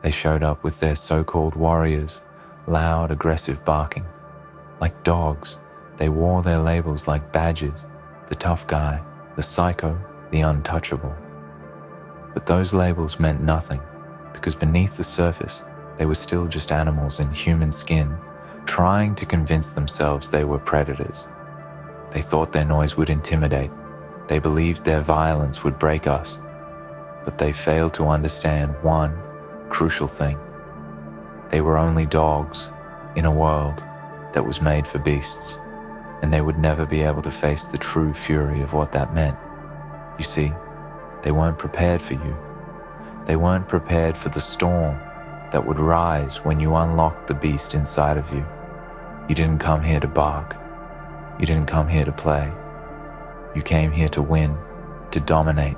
They showed up with their so-called warriors, loud, aggressive barking. Like dogs, they wore their labels like badges, the tough guy, the psycho, the untouchable. But those labels meant nothing, because beneath the surface, they were still just animals in human skin, trying to convince themselves they were predators. They thought their noise would intimidate. They believed their violence would break us. But they failed to understand one crucial thing. They were only dogs in a world that was made for beasts, and they would never be able to face the true fury of what that meant. You see, they weren't prepared for you. They weren't prepared for the storm that would rise when you unlocked the beast inside of you. You didn't come here to bark. You didn't come here to play. You came here to win, to dominate,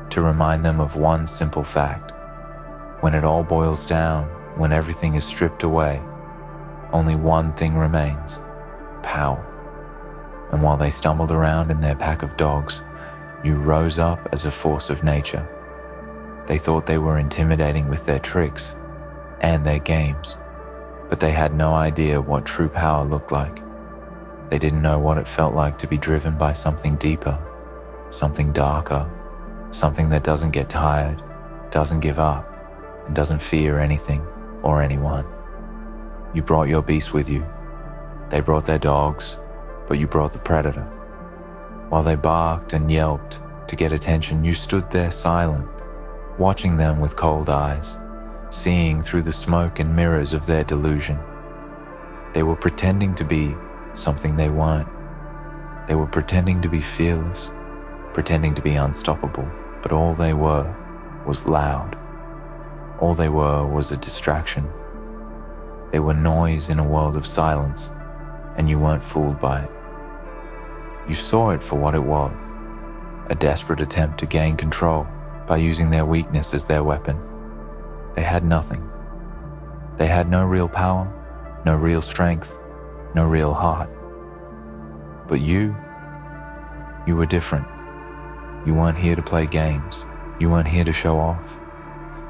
to remind them of one simple fact. When it all boils down, when everything is stripped away, only one thing remains: power. And while they stumbled around in their pack of dogs, you rose up as a force of nature. They thought they were intimidating with their tricks and their games, but they had no idea what true power looked like. They didn't know what it felt like to be driven by something deeper, something darker, something that doesn't get tired, doesn't give up, and doesn't fear anything or anyone. You brought your beast with you. They brought their dogs, but you brought the predator. While they barked and yelped to get attention, you stood there silent, watching them with cold eyes, seeing through the smoke and mirrors of their delusion. They were pretending to be something they weren't. They were pretending to be fearless, pretending to be unstoppable, but all they were was loud. All they were was a distraction. They were noise in a world of silence, and you weren't fooled by it. You saw it for what it was, a desperate attempt to gain control by using their weakness as their weapon. They had nothing. They had no real power, no real strength, no real heart. But you were different. You weren't here to play games. You weren't here to show off.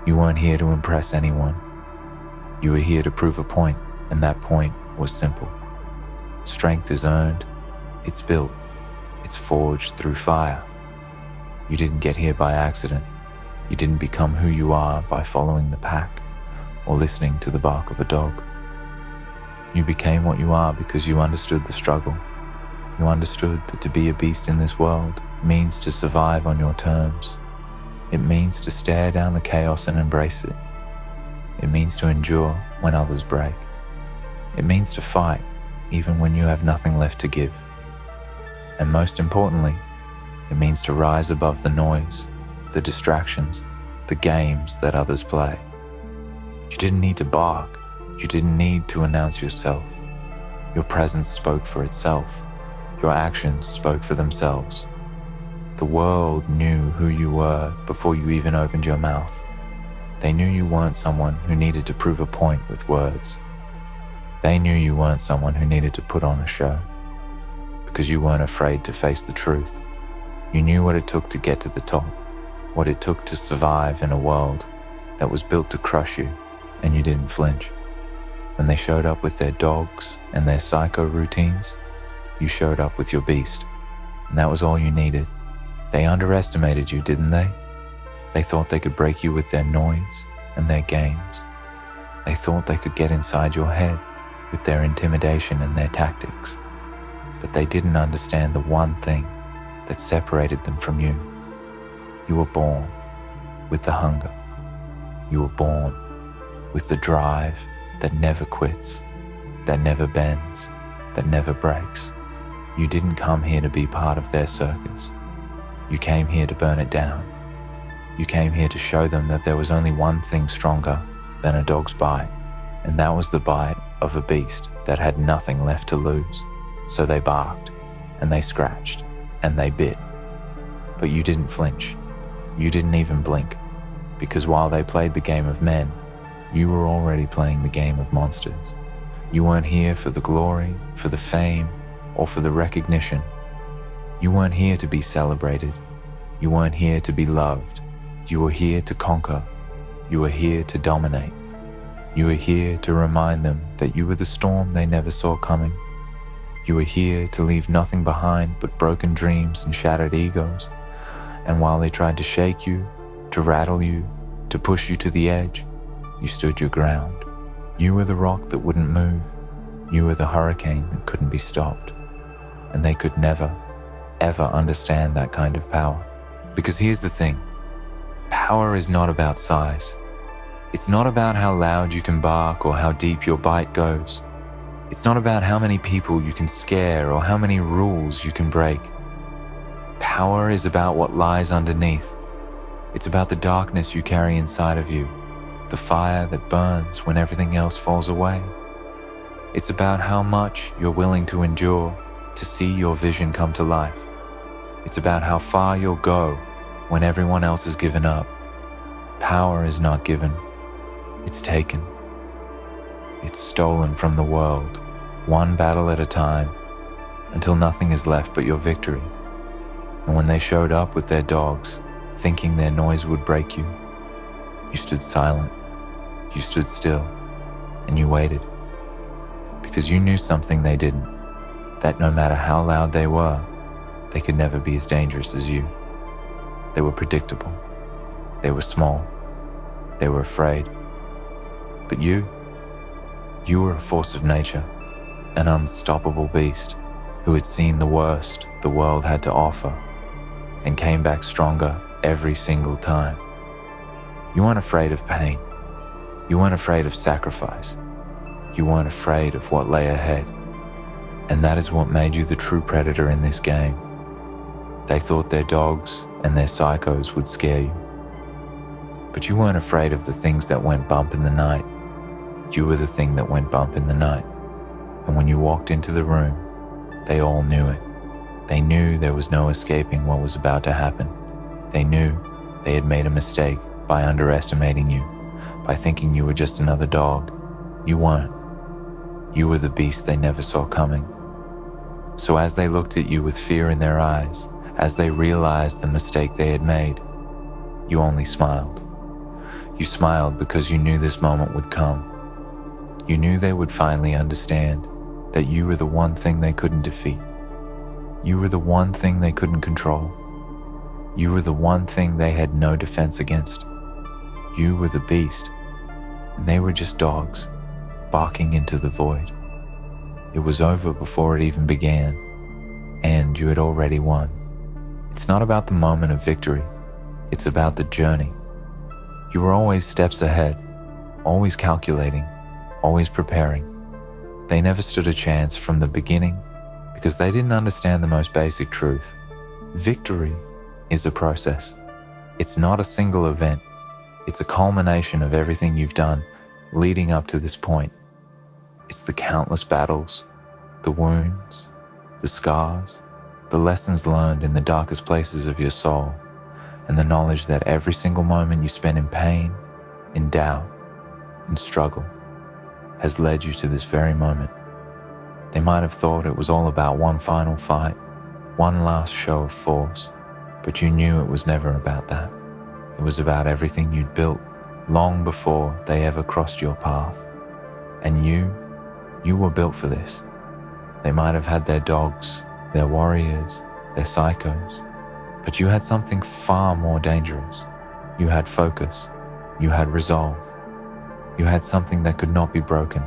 You weren't here to impress anyone. You were here to prove a point, and that point was simple. Strength is earned, it's built, it's forged through fire. You didn't get here by accident. You didn't become who you are by following the pack or listening to the bark of a dog. You became what you are because you understood the struggle. You understood that to be a beast in this world means to survive on your terms. It means to stare down the chaos and embrace it. It means to endure when others break. It means to fight even when you have nothing left to give. And most importantly, it means to rise above the noise, the distractions, the games that others play. You didn't need to bark. You didn't need to announce yourself. Your presence spoke for itself. Your actions spoke for themselves. The world knew who you were before you even opened your mouth. They knew you weren't someone who needed to prove a point with words. They knew you weren't someone who needed to put on a show, because you weren't afraid to face the truth. You knew what it took to get to the top, what it took to survive in a world that was built to crush you, and you didn't flinch. When they showed up with their dogs and their psycho routines, you showed up with your beast, and that was all you needed. They underestimated you, didn't they? They thought they could break you with their noise and their games. They thought they could get inside your head with their intimidation and their tactics. But they didn't understand the one thing that separated them from you. You were born with the hunger. You were born with the drive that never quits, that never bends, that never breaks. You didn't come here to be part of their circus. You came here to burn it down. You came here to show them that there was only one thing stronger than a dog's bite, and that was the bite of a beast that had nothing left to lose. So they barked, and they scratched, and they bit. But you didn't flinch. You didn't even blink, because while they played the game of men, you were already playing the game of monsters. You weren't here for the glory, for the fame, or for the recognition. You weren't here to be celebrated. You weren't here to be loved. You were here to conquer. You were here to dominate. You were here to remind them that you were the storm they never saw coming. You were here to leave nothing behind but broken dreams and shattered egos. And while they tried to shake you, to rattle you, to push you to the edge, you stood your ground. You were the rock that wouldn't move. You were the hurricane that couldn't be stopped. And they could never, ever understand that kind of power. Because here's the thing, power is not about size. It's not about how loud you can bark or how deep your bite goes. It's not about how many people you can scare or how many rules you can break. Power is about what lies underneath. It's about the darkness you carry inside of you, the fire that burns when everything else falls away. It's about how much you're willing to endure to see your vision come to life. It's about how far you'll go when everyone else has given up. Power is not given, it's taken. It's stolen from the world, one battle at a time, until nothing is left but your victory. And when they showed up with their dogs, thinking their noise would break you, you stood silent, you stood still, and you waited. Because you knew something they didn't, that no matter how loud they were, they could never be as dangerous as you. They were predictable, they were small, they were afraid. But you were a force of nature, an unstoppable beast who had seen the worst the world had to offer and came back stronger every single time. You weren't afraid of pain. You weren't afraid of sacrifice. You weren't afraid of what lay ahead. And that is what made you the true predator in this game. They thought their dogs and their psychos would scare you. But you weren't afraid of the things that went bump in the night. You were the thing that went bump in the night. And when you walked into the room, they all knew it. They knew there was no escaping what was about to happen. They knew they had made a mistake by underestimating you, by thinking you were just another dog. You weren't. You were the beast they never saw coming. So as they looked at you with fear in their eyes, as they realized the mistake they had made, you only smiled. You smiled because you knew this moment would come. You knew they would finally understand that you were the one thing they couldn't defeat. You were the one thing they couldn't control. You were the one thing they had no defense against. You were the beast, and they were just dogs, barking into the void. It was over before it even began, and you had already won. It's not about the moment of victory, it's about the journey. You were always steps ahead, always calculating, always preparing. They never stood a chance from the beginning because they didn't understand the most basic truth. Victory is a process. It's not a single event. It's a culmination of everything you've done leading up to this point. It's the countless battles, the wounds, the scars, the lessons learned in the darkest places of your soul, and the knowledge that every single moment you spend in pain, in doubt, in struggle, has led you to this very moment. They might have thought it was all about one final fight, one last show of force, but you knew it was never about that. It was about everything you'd built long before they ever crossed your path. And you were built for this. They might have had their dogs, their warriors, their psychos, but you had something far more dangerous. You had focus, you had resolve, you had something that could not be broken.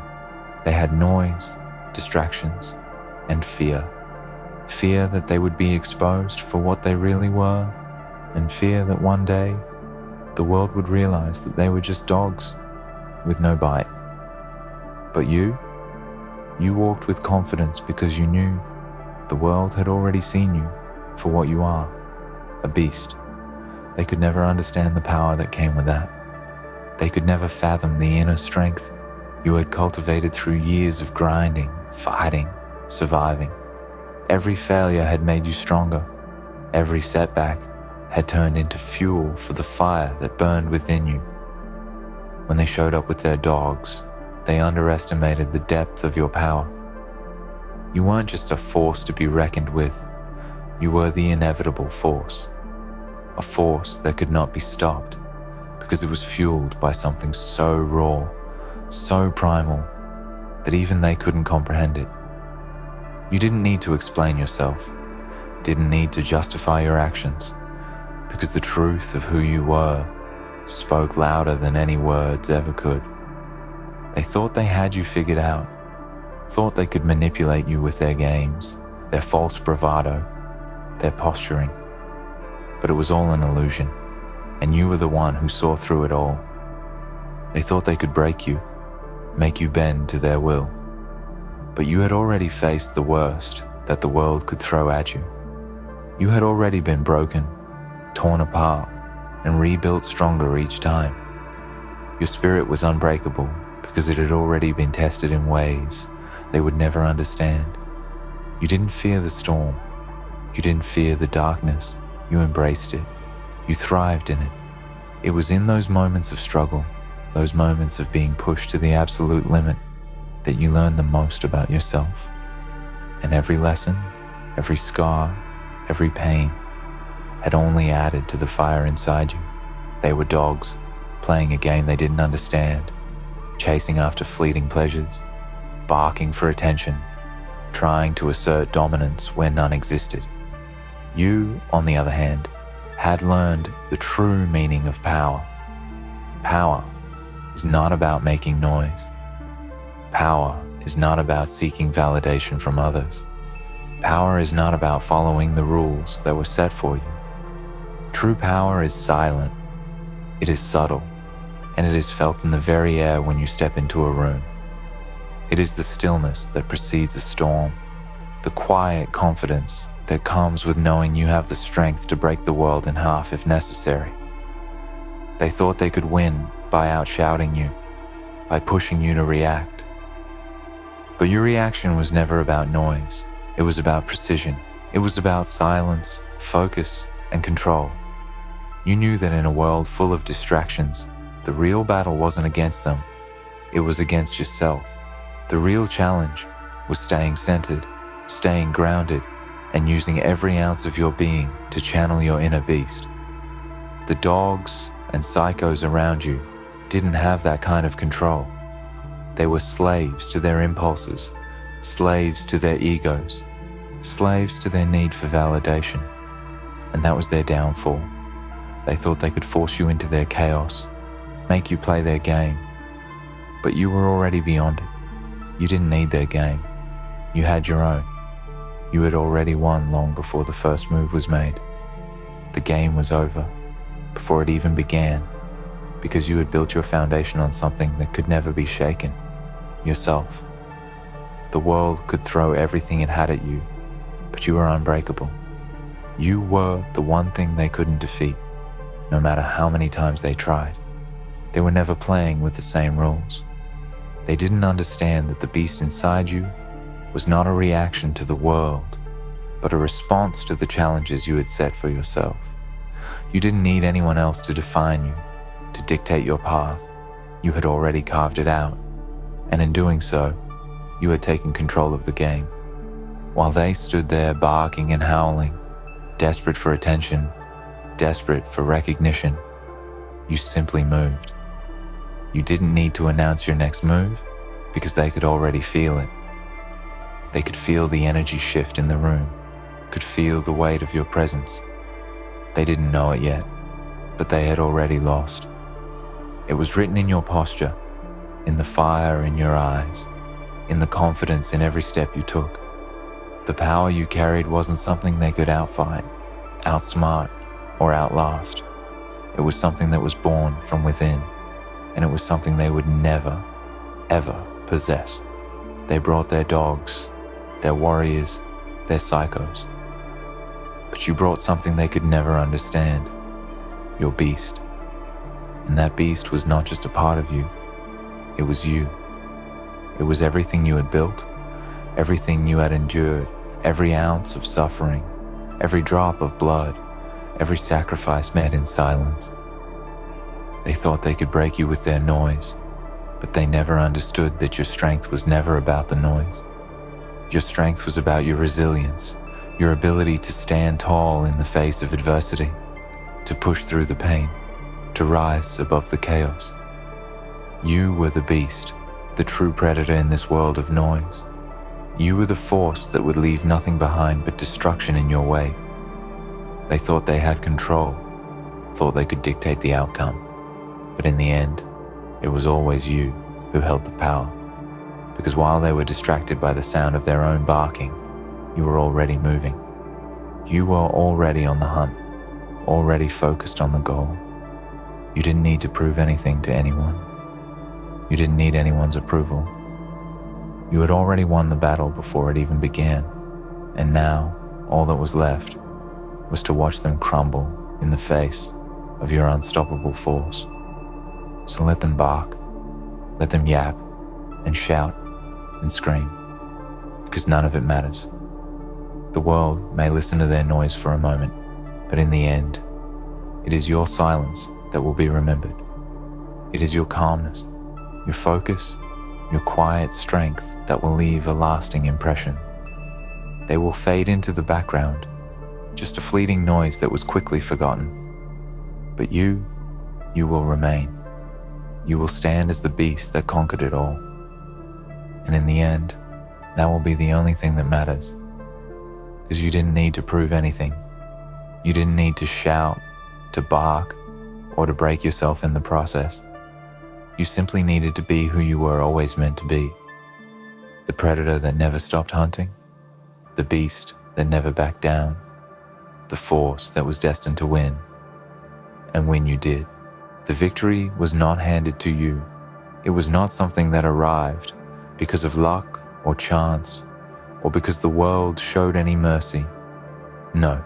They had noise, distractions, and fear. Fear that they would be exposed for what they really were, and fear that one day the world would realize that they were just dogs with no bite. But you walked with confidence because you knew the world had already seen you for what you are, a beast. They could never understand the power that came with that. They could never fathom the inner strength you had cultivated through years of grinding, fighting, surviving. Every failure had made you stronger. Every setback had turned into fuel for the fire that burned within you. When they showed up with their dogs, they underestimated the depth of your power. You weren't just a force to be reckoned with. You were the inevitable force. A force that could not be stopped because it was fueled by something so raw, so primal, that even they couldn't comprehend it. You didn't need to explain yourself, didn't need to justify your actions, because the truth of who you were spoke louder than any words ever could. They thought they had you figured out, thought they could manipulate you with their games, their false bravado, their posturing. But it was all an illusion, and you were the one who saw through it all. They thought they could break you, make you bend to their will. But you had already faced the worst that the world could throw at you. You had already been broken, torn apart, and rebuilt stronger each time. Your spirit was unbreakable because it had already been tested in ways they would never understand. You didn't fear the storm. You didn't fear the darkness. You embraced it. You thrived in it. It was in those moments of struggle, those moments of being pushed to the absolute limit, that you learned the most about yourself. And every lesson, every scar, every pain had only added to the fire inside you. They were dogs, playing a game they didn't understand, chasing after fleeting pleasures, barking for attention, trying to assert dominance where none existed. You, on the other hand, had learned the true meaning of power. Power is not about making noise. Power is not about seeking validation from others. Power is not about following the rules that were set for you. True power is silent. It is subtle, and it is felt in the very air when you step into a room. It is the stillness that precedes a storm, the quiet confidence that comes with knowing you have the strength to break the world in half if necessary. They thought they could win by outshouting you, by pushing you to react. But your reaction was never about noise. It was about precision. It was about silence, focus, and control. You knew that in a world full of distractions, the real battle wasn't against them. It was against yourself. The real challenge was staying centered, staying grounded, and using every ounce of your being to channel your inner beast. The dogs and psychos around you didn't have that kind of control. They were slaves to their impulses, slaves to their egos, slaves to their need for validation. And that was their downfall. They thought they could force you into their chaos, make you play their game. But you were already beyond it. You didn't need their game. You had your own. You had already won long before the first move was made. The game was over before it even began, because you had built your foundation on something that could never be shaken, yourself. The world could throw everything it had at you, but you were unbreakable. You were the one thing they couldn't defeat, no matter how many times they tried. They were never playing with the same rules. They didn't understand that the beast inside you was not a reaction to the world, but a response to the challenges you had set for yourself. You didn't need anyone else to define you, to dictate your path. You had already carved it out, and in doing so, you had taken control of the game. While they stood there barking and howling, desperate for attention, desperate for recognition, you simply moved. You didn't need to announce your next move because they could already feel it. They could feel the energy shift in the room, could feel the weight of your presence. They didn't know it yet, but they had already lost. It was written in your posture, in the fire in your eyes, in the confidence in every step you took. The power you carried wasn't something they could outfight, outsmart, or outlast. It was something that was born from within, and it was something they would never, ever possess. They brought their dogs, their warriors, their psychos. But you brought something they could never understand, your beast. And that beast was not just a part of you, it was you. It was everything you had built, everything you had endured, every ounce of suffering, every drop of blood, every sacrifice made in silence. They thought they could break you with their noise, but they never understood that your strength was never about the noise. Your strength was about your resilience, your ability to stand tall in the face of adversity, to push through the pain, to to rise above the chaos. You were the beast, the true predator in this world of noise. You were the force that would leave nothing behind but destruction in your wake. They thought they had control, thought they could dictate the outcome, but in the end, it was always you who held the power. Because while they were distracted by the sound of their own barking, you were already moving. You were already on the hunt, already focused on the goal. You didn't need to prove anything to anyone. You didn't need anyone's approval. You had already won the battle before it even began, and now all that was left was to watch them crumble in the face of your unstoppable force. So let them bark, let them yap and shout and scream, because none of it matters. The world may listen to their noise for a moment, but in the end, it is your silence that will be remembered. It is your calmness, your focus, your quiet strength that will leave a lasting impression. They will fade into the background, just a fleeting noise that was quickly forgotten. But you will remain. You will stand as the beast that conquered it all. And in the end, that will be the only thing that matters. Because you didn't need to prove anything. You didn't need to shout, to bark, or to break yourself in the process. You simply needed to be who you were always meant to be. The predator that never stopped hunting, the beast that never backed down, the force that was destined to win. And when you did, the victory was not handed to you. It was not something that arrived because of luck or chance, or because the world showed any mercy. No,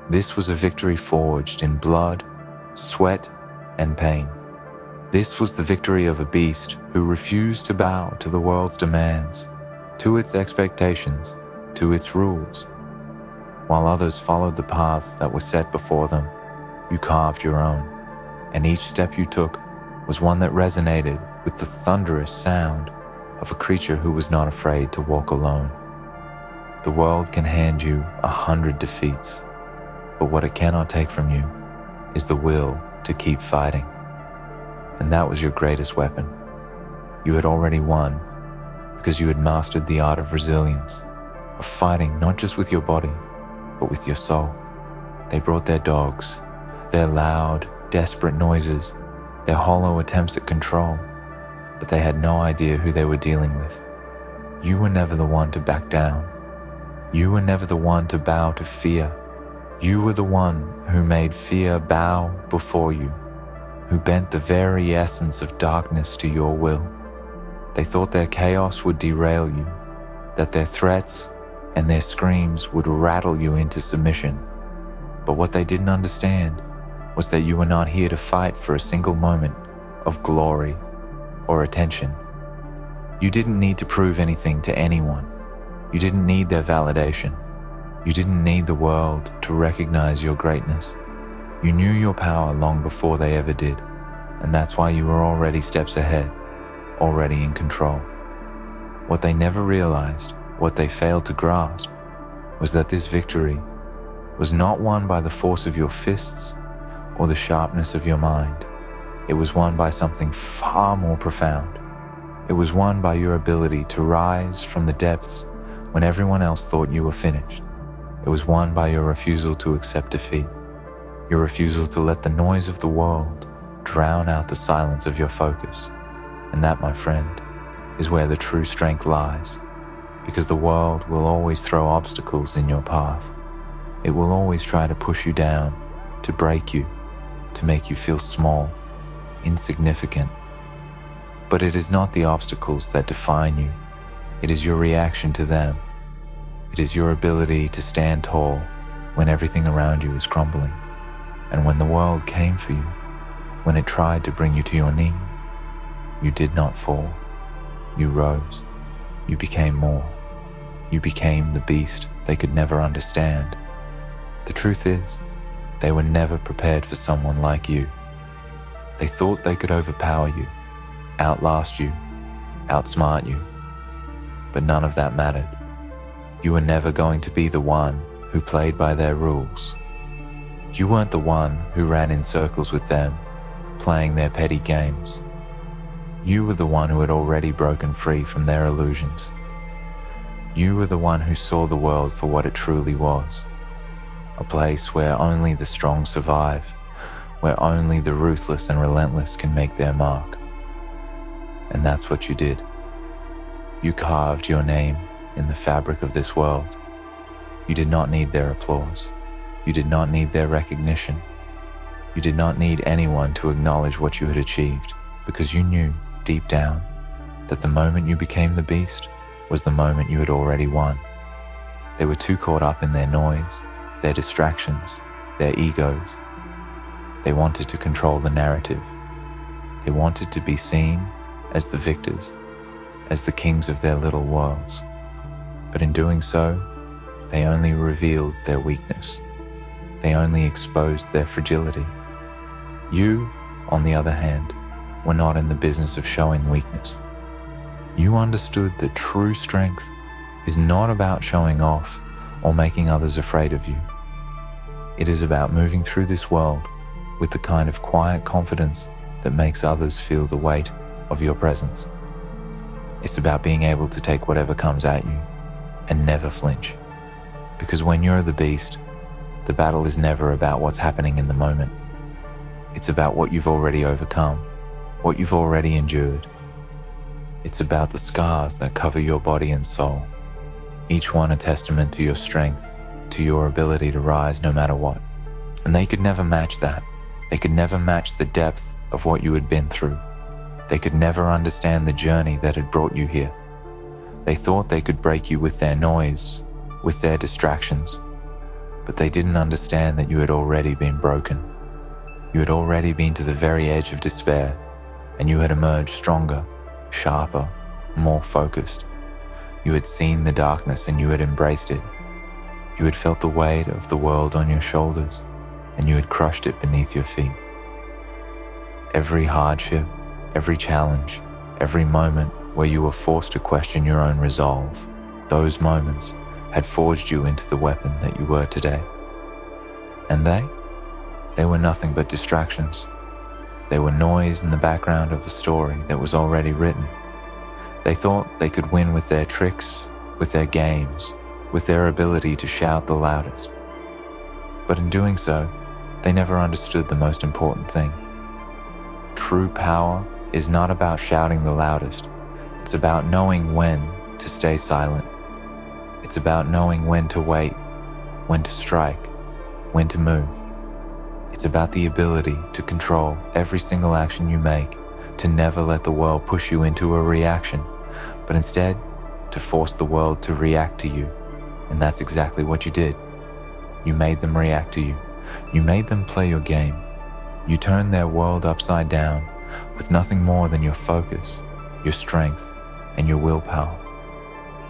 this was a victory forged in blood, sweat, and pain. This was the victory of a beast who refused to bow to the world's demands, to its expectations, to its rules. While others followed the paths that were set before them, you carved your own, and each step you took was one that resonated with the thunderous sound of a creature who was not afraid to walk alone. The world can hand you 100 defeats, but what it cannot take from you is the will to keep fighting. And that was your greatest weapon. You had already won because you had mastered the art of resilience, of fighting not just with your body, but with your soul. They brought their dogs, their loud, desperate noises, their hollow attempts at control, but they had no idea who they were dealing with. You were never the one to back down. You were never the one to bow to fear. You were the one who made fear bow before you, who bent the very essence of darkness to your will. They thought their chaos would derail you, that their threats and their screams would rattle you into submission. But what they didn't understand was that you were not here to fight for a single moment of glory or attention. You didn't need to prove anything to anyone. You didn't need their validation. You didn't need the world to recognize your greatness. You knew your power long before they ever did, and that's why you were already steps ahead, already in control. What they never realized, what they failed to grasp, was that this victory was not won by the force of your fists or the sharpness of your mind. It was won by something far more profound. It was won by your ability to rise from the depths when everyone else thought you were finished. It was won by your refusal to accept defeat, your refusal to let the noise of the world drown out the silence of your focus. And that, my friend, is where the true strength lies, because the world will always throw obstacles in your path. It will always try to push you down, to break you, to make you feel small, insignificant. But it is not the obstacles that define you. It is your reaction to them. It is your ability to stand tall when everything around you is crumbling. And when the world came for you, when it tried to bring you to your knees, you did not fall. You rose. You became more. You became the beast they could never understand. The truth is, they were never prepared for someone like you. They thought they could overpower you, outlast you, outsmart you. But none of that mattered. You were never going to be the one who played by their rules. You weren't the one who ran in circles with them, playing their petty games. You were the one who had already broken free from their illusions. You were the one who saw the world for what it truly was, a place where only the strong survive, where only the ruthless and relentless can make their mark. And that's what you did. You carved your name in the fabric of this world. You did not need their applause. You did not need their recognition. You did not need anyone to acknowledge what you had achieved, because you knew, deep down, that the moment you became the beast was the moment you had already won. They were too caught up in their noise, their distractions, their egos. They wanted to control the narrative. They wanted to be seen as the victors, as the kings of their little worlds. But in doing so, they only revealed their weakness. They only exposed their fragility. You, on the other hand, were not in the business of showing weakness. You understood that true strength is not about showing off or making others afraid of you. It is about moving through this world with the kind of quiet confidence that makes others feel the weight of your presence. It's about being able to take whatever comes at you and never flinch. Because when you're the beast, the battle is never about what's happening in the moment. It's about what you've already overcome, what you've already endured. It's about the scars that cover your body and soul, each one a testament to your strength, to your ability to rise no matter what. And they could never match that. They could never match the depth of what you had been through. They could never understand the journey that had brought you here. They thought they could break you with their noise, with their distractions, but they didn't understand that you had already been broken. You had already been to the very edge of despair, and you had emerged stronger, sharper, more focused. You had seen the darkness and you had embraced it. You had felt the weight of the world on your shoulders, and you had crushed it beneath your feet. Every hardship, every challenge, every moment where you were forced to question your own resolve, those moments had forged you into the weapon that you were today. And they were nothing but distractions. They were noise in the background of a story that was already written. They thought they could win with their tricks, with their games, with their ability to shout the loudest. But in doing so, they never understood the most important thing. True power is not about shouting the loudest. It's about knowing when to stay silent. It's about knowing when to wait, when to strike, when to move. It's about the ability to control every single action you make, to never let the world push you into a reaction, but instead to force the world to react to you. And that's exactly what you did. You made them react to you. You made them play your game. You turned their world upside down with nothing more than your focus, your strength, and your willpower.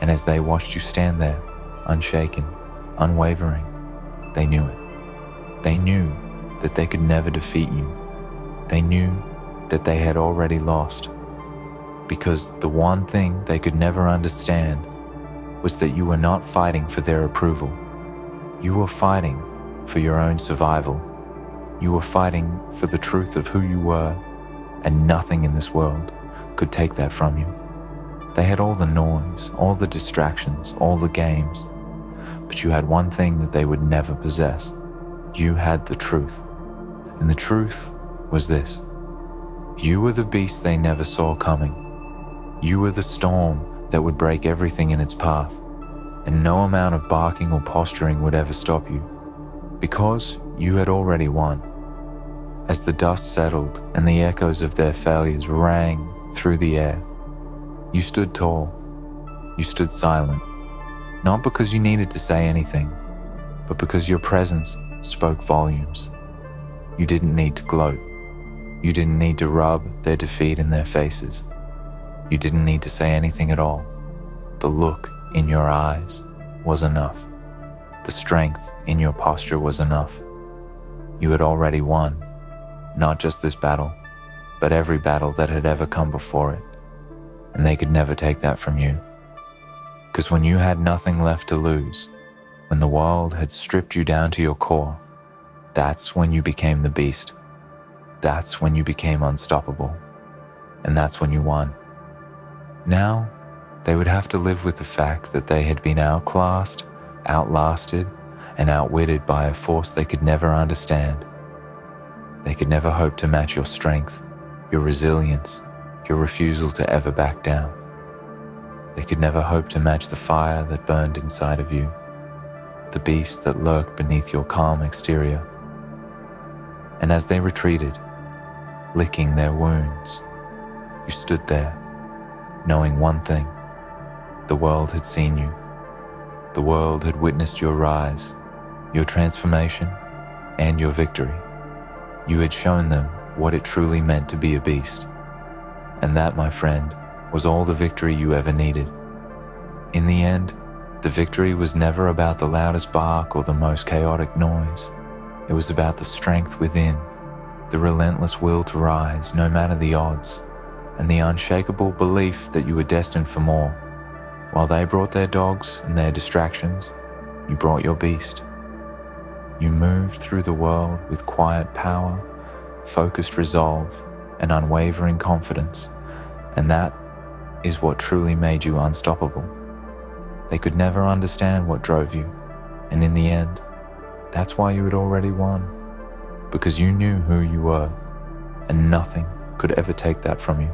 And as they watched you stand there, unshaken, unwavering, they knew it. They knew that they could never defeat you. They knew that they had already lost, because the one thing they could never understand was that you were not fighting for their approval. You were fighting for your own survival. You were fighting for the truth of who you were, and nothing in this world could take that from you. They had all the noise, all the distractions, all the games, but you had one thing that they would never possess. You had the truth. And the truth was this: you were the beast they never saw coming. You were the storm that would break everything in its path, and no amount of barking or posturing would ever stop you, because you had already won. As the dust settled and the echoes of their failures rang through the air, you stood tall, you stood silent, not because you needed to say anything, but because your presence spoke volumes. You didn't need to gloat. You didn't need to rub their defeat in their faces. You didn't need to say anything at all. The look in your eyes was enough. The strength in your posture was enough. You had already won, not just this battle, but every battle that had ever come before it. And they could never take that from you. Because when you had nothing left to lose, when the world had stripped you down to your core, that's when you became the beast. That's when you became unstoppable, and that's when you won. Now, they would have to live with the fact that they had been outclassed, outlasted, and outwitted by a force they could never understand. They could never hope to match your strength, your resilience, your refusal to ever back down. They could never hope to match the fire that burned inside of you, the beast that lurked beneath your calm exterior. And as they retreated, licking their wounds, you stood there, knowing one thing: the world had seen you. The world had witnessed your rise, your transformation, and your victory. You had shown them what it truly meant to be a beast. And that, my friend, was all the victory you ever needed. In the end, the victory was never about the loudest bark or the most chaotic noise. It was about the strength within, the relentless will to rise no matter the odds, and the unshakable belief that you were destined for more. While they brought their dogs and their distractions, you brought your beast. You moved through the world with quiet power, focused resolve, and unwavering confidence, and that is what truly made you unstoppable. They could never understand what drove you, and in the end, that's why you had already won, because you knew who you were, and nothing could ever take that from you.